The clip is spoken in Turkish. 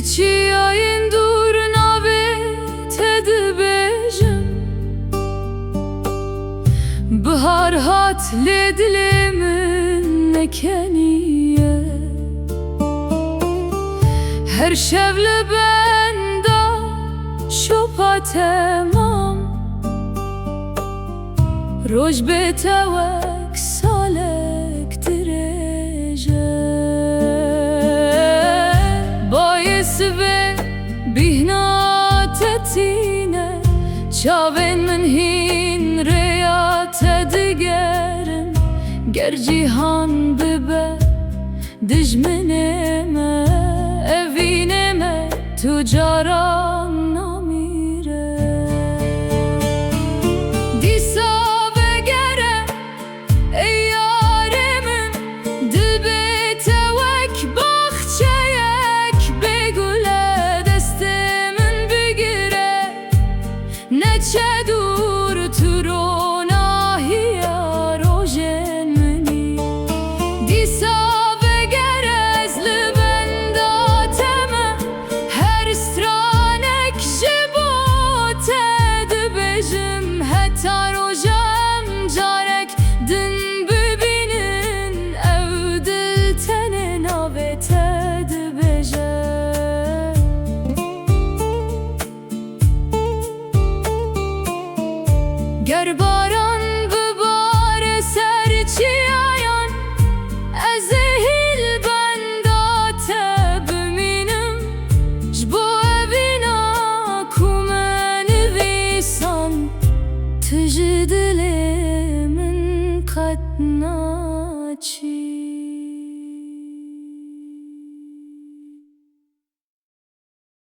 Çiçeğin dur navet edibejim Bahar hatli dilimin nekeniye Her şevle benda şopa temam Roj betevek salek direje Ve bihna tetine Çaven min hin reyat edigerim Ger cihan bibe dijmineme Evineme tücaran namire Disa ve gere ey yaremin Dilbe tevek bahçeye Neçe dur turona hiya rojen meni Disa ve gerezli benda teme Her stranek jibote dibejim Heta rojem carek din bibinin Evdil tene navete dibejim Ger baran bibare ser çiyayan Ezehil benda te biminim Jbo evina kumeni visan Tüji dilimin katnaçi